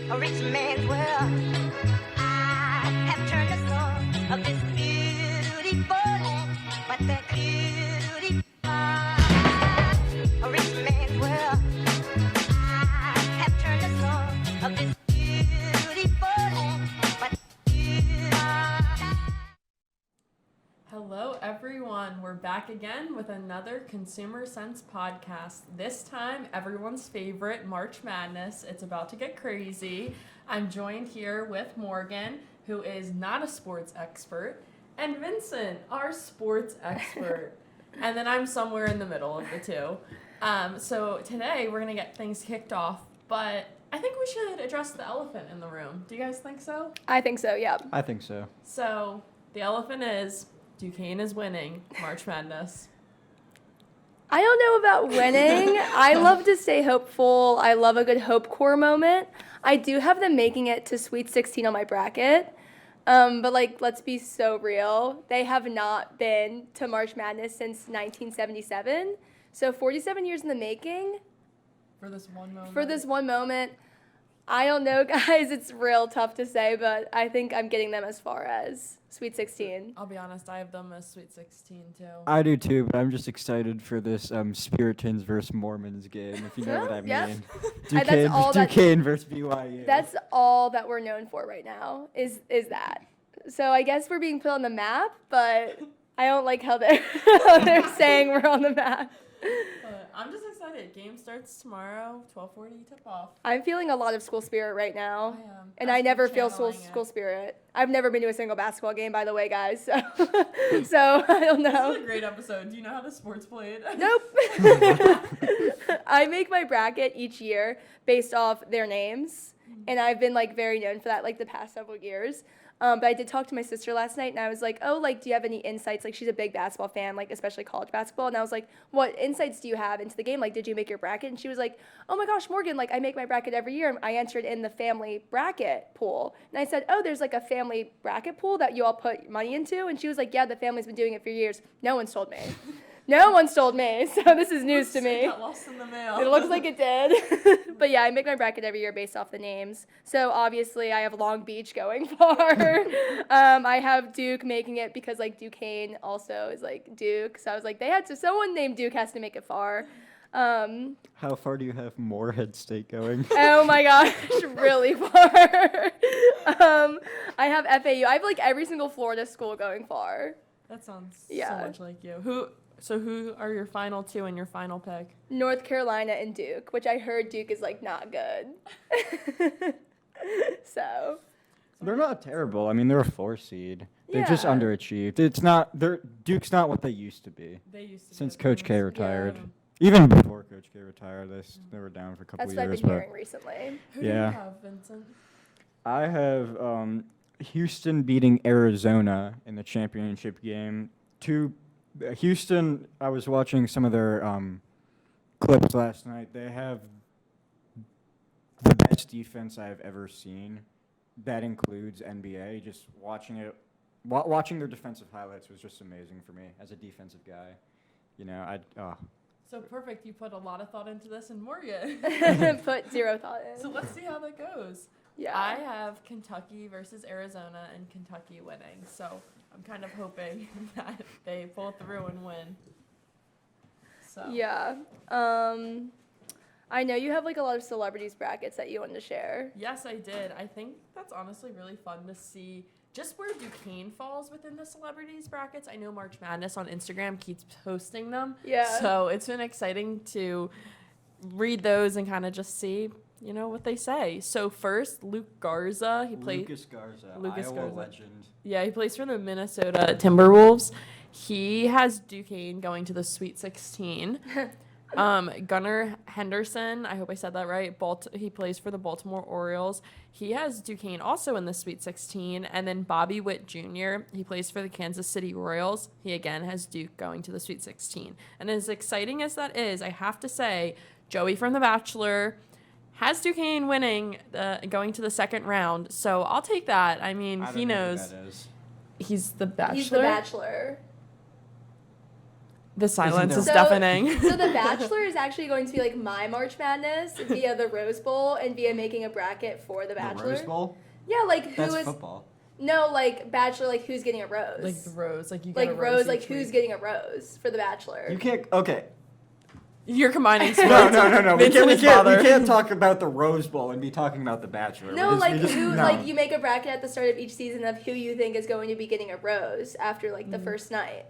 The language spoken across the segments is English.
a rich man's world. I have turned the soul of this beautiful land, but the beauty a rich man's world. I have turned the soul of this beautiful land, but Hello, everyone. We're back again with another Consumer Sense podcast. This time, everyone's favorite, March Madness. It's about to get crazy. I'm joined here with Morgan, who is not a sports expert, and Vincent, our sports expert. And then I'm somewhere in the middle of the two. So today, we're going to get things kicked off, but I think we should address the elephant in the room. Do you guys think so? I think so, yeah. I think so. So, the elephant is Duquesne is winning March Madness. I don't know about winning. I love to stay hopeful. I love a good hope core moment. I do have them making it to Sweet 16 on my bracket. But, let's be so real. They have not been to March Madness since 1977. So 47 years in the making. For this one moment. I don't know, guys. It's real tough to say, but I think I'm getting them as far as Sweet 16. I'll be honest, I have them as Sweet 16 too. I do too, but I'm just excited for this Puritans versus Mormons game, if you know what I Yeah. mean. Duquesne versus BYU. That's all that we're known for right now, is that. So I guess we're being put on the map, but I don't like how they're saying we're on the map. But I'm just excited. Game starts tomorrow, 12:40 tip-off. I'm feeling a lot of school spirit right now. I am. And I never feel channeling school spirit. I've never been to a single basketball game, by the way, guys. So, so I don't know. This is a great episode. Do you know how the sport's played? Nope. I make my bracket each year based off their names. And I've been, very known for that, the past several years. But I did talk to my sister last night, and I was like, oh, do you have any insights? She's a big basketball fan, especially college basketball. And I was like, what insights do you have into the game? Did you make your bracket? And she was like, oh, my gosh, Morgan, I make my bracket every year. And I entered in the family bracket pool. And I said, oh, there's, a family bracket pool that you all put money into? And she was like, yeah, the family's been doing it for years. No one's told me. No one's told me, so this is news to me. Got lost in the mail. It looks like it did. But yeah, I make my bracket every year based off the names. So obviously I have Long Beach going far. I have Duke making it because Duquesne also is Duke. So I was someone named Duke has to make it far. How far do you have Morehead State going? Oh my gosh, really far. I have FAU. I have every single Florida school going far. That sounds so much like you. Who are your final two and your final pick? North Carolina and Duke, which I heard Duke is not good. So. They're not terrible. I mean, they're a 4 seed. They're just Yeah. underachieved. Duke's not what they used to be. They used to Since be Coach the K most- retired. Yeah. Even before Coach K retired, they were down for a couple That's what I've years. been But hearing recently. Who do you Yeah. have, Vincent? I have Houston beating Arizona in the championship game. Houston, I was watching some of their clips last night. They have the best defense I've ever seen. That includes NBA. Just watching it, watching their defensive highlights was just amazing for me as a defensive guy. So perfect. You put a lot of thought into this, and Morgan. Put zero thought in. So let's see how that goes. Yeah. I have Kentucky versus Arizona and Kentucky winning. So I'm kind of hoping that they pull through and win. So. Yeah. I know you have a lot of celebrities brackets that you wanted to share. Yes, I did. I think that's honestly really fun to see just where Duquesne falls within the celebrities brackets. I know March Madness on Instagram keeps posting them. Yeah. So it's been exciting to read those and kind of just see, what they say. So first, Luke Garza. Lucas Garza, Lucas Iowa Garza. legend. Yeah, he plays for the Minnesota Timberwolves. He has Duquesne going to the Sweet 16. Gunnar Henderson, I hope I said that right. He plays for the Baltimore Orioles. He has Duquesne also in the Sweet 16. And then Bobby Witt Jr., he plays for the Kansas City Royals. He again has Duke going to the Sweet 16. And as exciting as that is, I have to say, Joey from The Bachelor has Duquesne winning, going to the second round. So I'll take that. I mean, he knows. Who that is. He's the Bachelor. He's the Bachelor. The silence there- is So- deafening. So The Bachelor is actually going to be like my March Madness via the Rose Bowl and via making a bracket for The Bachelor. The Rose Bowl? Yeah, like who That's is football. no like Bachelor, like who's getting a rose? Like the rose, like you get Like a rose, rose like each who's week. getting a rose for The Bachelor? You can't. Okay. You're combining sports. No. We Vincent is we bothered. can't talk about the Rose Bowl and be talking about the Bachelor. No, We just- like we just- who, no. like you make a bracket at the start of each season of who you think is going to be getting a rose after like the first night.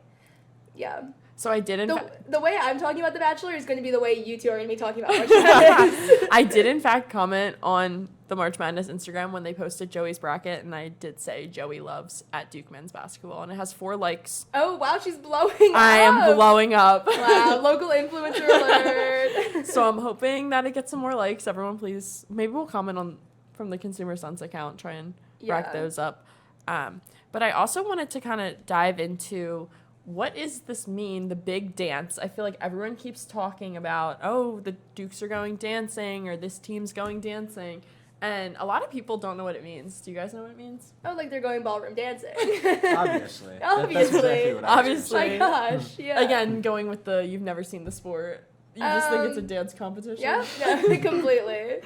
Yeah. So I did in The way I'm talking about The Bachelor is going to be the way you two are going to be talking about March Madness. I did in fact comment on the March Madness Instagram when they posted Joey's bracket, and I did say Joey loves at Duke men's basketball, and it has 4 likes. Oh, wow, she's blowing I up. am blowing up. Wow, local influencer alert. So I'm hoping that it gets some more likes. Everyone, please, maybe we'll comment on from the Consumer Sense account, try and rack Yeah. those up. But I also wanted to kind of dive into what does this mean, the big dance? I feel like everyone keeps talking about, oh, the Dukes are going dancing, or this team's going dancing. And a lot of people don't know what it means. Do you guys know what it means? Oh, like they're going ballroom dancing. Obviously. That's Obviously. exactly what I was Obviously. My gosh, yeah. Again, going with the you've never seen the sport. You just think it's a Um, dance competition. Yeah, no, completely.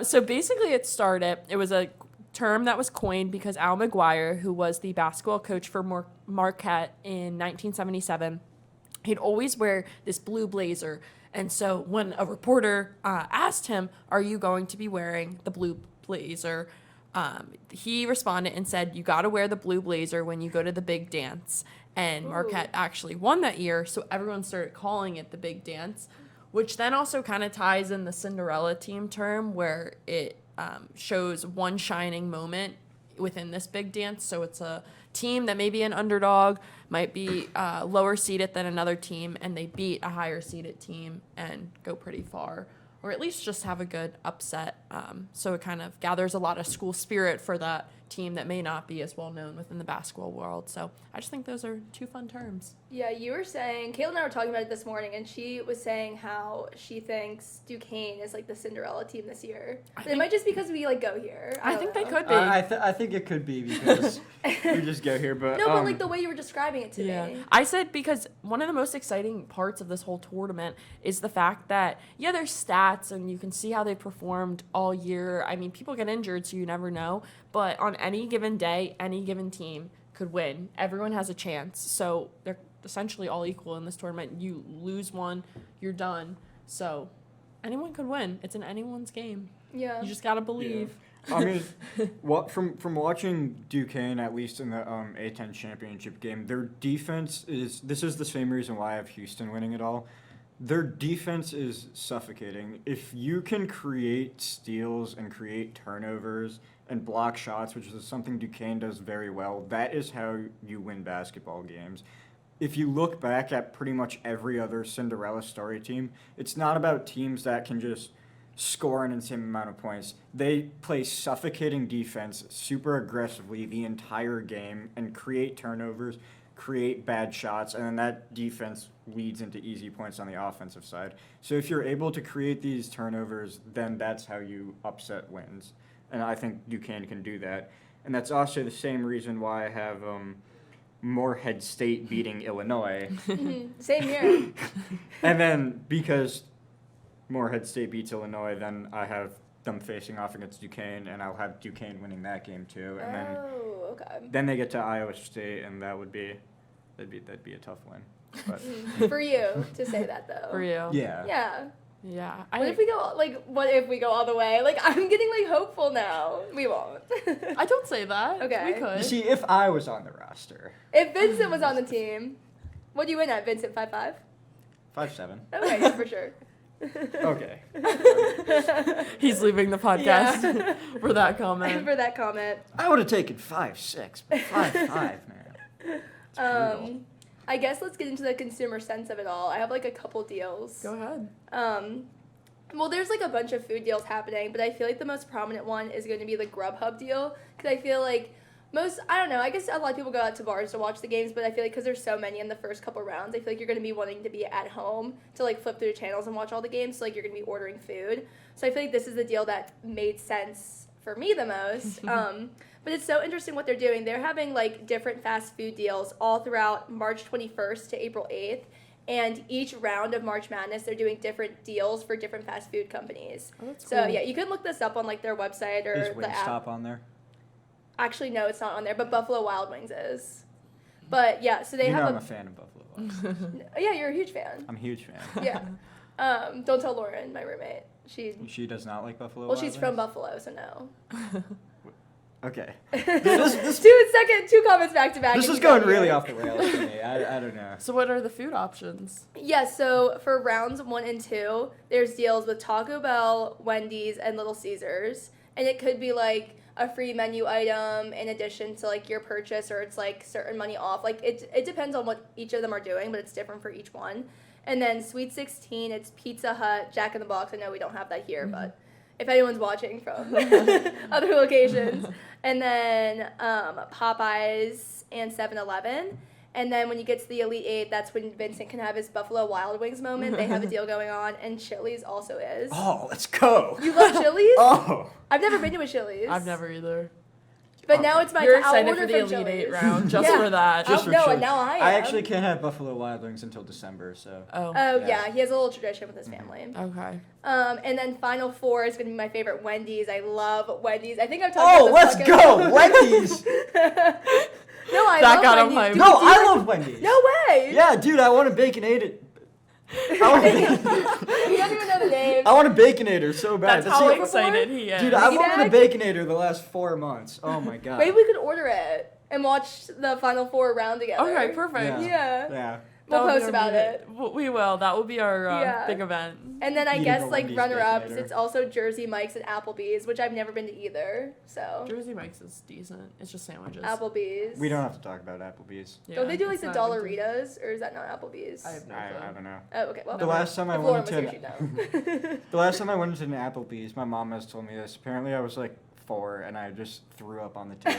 So basically it was a term that was coined because Al McGuire, who was the basketball coach for Marquette in 1977, he'd always wear this blue blazer. And so when a reporter asked him, "Are you going to be wearing the blue blazer?" He responded and said, "You got to wear the blue blazer when you go to the big dance." And Marquette actually won that year, so everyone started calling it the big dance, which then also kind of ties in the Cinderella team term, where it shows one shining moment within this big dance. So it's a team that may be an underdog, might be lower seeded than another team, and they beat a higher seeded team and go pretty far, or at least just have a good upset. So it kind of gathers a lot of school spirit for that team that may not be as well known within the basketball world. So I just think those are 2 fun terms. Yeah, you were saying, Kayla and I were talking about it this morning, and she was saying how she thinks Duquesne is like the Cinderella team this year. It might just because we like go here. I don't think they know. could be. I think it could be because we just go here, but No, but like the way you were describing it to me. I said because one of the most exciting parts of this whole tournament is the fact that, yeah, there's stats and you can see how they performed all year. I mean, people get injured, so you never know. But on any given day, any given team could win. Everyone has a chance. So they're essentially all equal in this tournament. You lose one, you're done. So anyone could win. It's in anyone's game. Yeah. You just got to believe. I mean, from watching Duquesne, at least in the A10 championship game, their defense is. This is the same reason why I have Houston winning it all. Their defense is suffocating. If you can create steals and create turnovers and block shots, which is something Duquesne does very well, that is how you win basketball games. If you look back at pretty much every other Cinderella story team, it's not about teams that can just score an insane amount of points. They play suffocating defense super aggressively the entire game and create turnovers, create bad shots, and then that defense leads into easy points on the offensive side. So if you're able to create these turnovers, then that's how you upset wins. And I think Duquesne can do that. And that's also the same reason why I have Morehead State beating Illinois. Same here. And then because Morehead State beats Illinois, then I have them facing off against Duquesne, and I'll have Duquesne winning that game too. And Oh, okay. then they get to Iowa State, and that'd be a tough win. But For you to say that though. For you. yeah. Yeah. Yeah. What if we go all the way? Like I'm getting like hopeful now. We won't. I don't say that. Okay. We could. You see, if I was on the roster, If Vincent was on the team, what do you win at, Vincent? 5'5"? 5'7". Okay, yeah, for sure. Okay. He's leaving the podcast Yeah. for that comment. For that comment. I would have taken 5'6", but 5'5", man. It's brutal. I guess let's get into the consumer sense of it all. I have like a couple deals. Go ahead. Well, there's like a bunch of food deals happening, but I feel like the most prominent one is going to be the Grubhub deal because I feel like I don't know, I guess a lot of people go out to bars to watch the games, but I feel like because there's so many in the first couple rounds, I feel like you're going to be wanting to be at home to like flip through channels and watch all the games, so like you're going to be ordering food. So I feel like this is the deal that made sense for me the most. But it's so interesting what they're doing. They're having like different fast food deals all throughout March 21st to April 8th. And each round of March Madness, they're doing different deals for different fast food companies. Oh, that's So cool. yeah, you can look this up on like their website or Is the app. Wingstop on there? Actually, no, it's not on there, but Buffalo Wild Wings is. But yeah, so they You know have I'm a fan of Buffalo Wild Wings. Yeah, you're a huge fan. I'm a huge fan. Yeah. Don't tell Lauren, my roommate. She does not like Buffalo Well, Wild she's from Wings? Buffalo, so no. Okay. Two comments back to back. This and is you going got really here. off the rails for me. I don't know. So what are the food options? Yeah, so for rounds 1 and 2, there's deals with Taco Bell, Wendy's, and Little Caesars. And it could be like a free menu item in addition to like your purchase, or it's like certain money off. Like it depends on what each of them are doing, but it's different for each one. And then Sweet 16, it's Pizza Hut, Jack in the Box. I know we don't have that here, but if anyone's watching from other locations. And then Popeyes and 7-Eleven. And then when you get to the Elite Eight, that's when Vincent can have his Buffalo Wild Wings moment. They have a deal going on, and Chili's also is. Oh, let's go. You love Chili's? Oh. I've never been to a Chili's. I've never either. But now it's my You're I'll excited order for the from Elite Eight Chili's. round just Yeah. for that. Just- no, and now I am. actually can't have Buffalo Wild Wings until December, so. Oh. Oh, Yeah. yeah. He has a little tradition with his family. Okay. And then Final Four is going to be my favorite, Wendy's. I love Wendy's. I think I've talked Oh, about let's this. go! Wendy's! No, I That love got him Wendy's. hyped. Dude, No, do you I like- love Wendy's. No way! Yeah, dude, I want a Baconator. You don't even know the name. I want a Baconator so bad. That's how the- excited he is. Dude, I Piggyback? wanted a Baconator the last 4 months. Oh my god. Maybe we could order it and watch the Final Four round together. Okay, perfect. Yeah. Yeah. We'll That would be post our about meeting. it. We will. That will be our Yeah. big event. And then I Eating guess a like Wendy's runner-ups, Baconator. it's also Jersey Mike's and Applebee's, which I've never been to either. So Jersey Mike's is decent. It's just sandwiches. Applebee's. We don't have to talk about Applebee's. Yeah, Don't they do like it's the not a big deal. Dollaritas, or is that not Applebee's? I have no I clue. don't know. Oh, okay. Well, The last time I if Lauren went was to here, she'd know. the last time I went to an Applebee's, my mom has told me this. Apparently, I was like 4, and I just threw up on the table.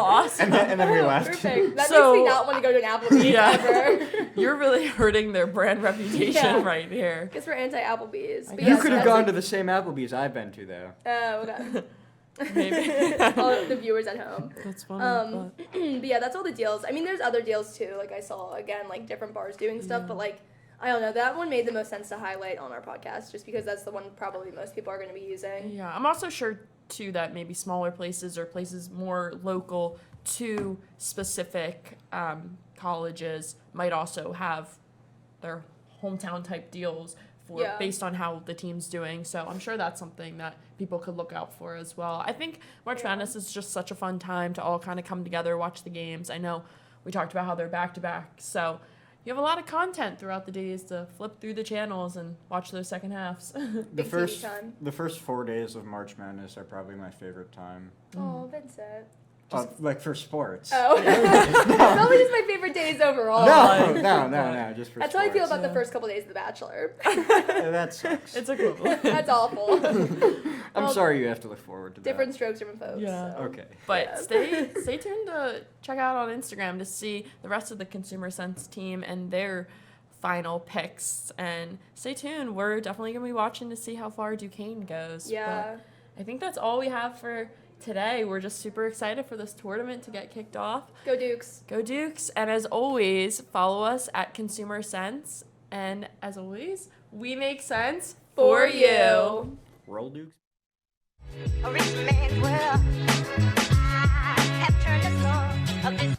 Awesome. and then we left. Perfect. That So- makes me not want to go to an Applebee's Yeah. ever. You're really hurting their brand reputation Yeah. right here. Guess we're anti-Applebee's. I But guess You yes, could have that's gone like- to the same Applebee's I've been to, though. Oh, okay. Maybe. All of the viewers at home. That's funny. But yeah, that's all the deals. I mean, there's other deals too. Like I saw again, like different bars doing stuff, but like I don't know, that one made the most sense to highlight on our podcast, just because that's the one probably most people are going to be using. Yeah, I'm also sure too that maybe smaller places or places more local to specific colleges might also have their hometown type deals for Yeah. based on how the team's doing. So I'm sure that's something that people could look out for as well. I think March Yeah. Madness is just such a fun time to all kind of come together, watch the games. I know we talked about how they're back to back, so you have a lot of content throughout the days to flip through the channels and watch those second halves. The Big TV first time. the first 4 days of March Madness are probably my favorite time. Oh, Vincent. Like for sports. Oh. Probably just my favorite days overall. No, just for That's how I feel sports. about the Yeah. first couple days of The Bachelor. That sucks. It's equivalent. That's awful. I'm well, sorry you have to look forward to Different strokes, different folks. Yeah. So. that. Okay. But Yeah. stay tuned to check out on Instagram to see the rest of the Consumer Sense team and their final picks. And stay tuned. We're definitely going to be watching to see how far Duquesne goes. Yeah. But I think that's all we have for today. We're just super excited for this tournament to get kicked off. Go Dukes. Go Dukes. And as always, follow us at Consumer Sense. And as always, we make sense for you. Roll Dukes. A rich man's world. I have turned the soul of this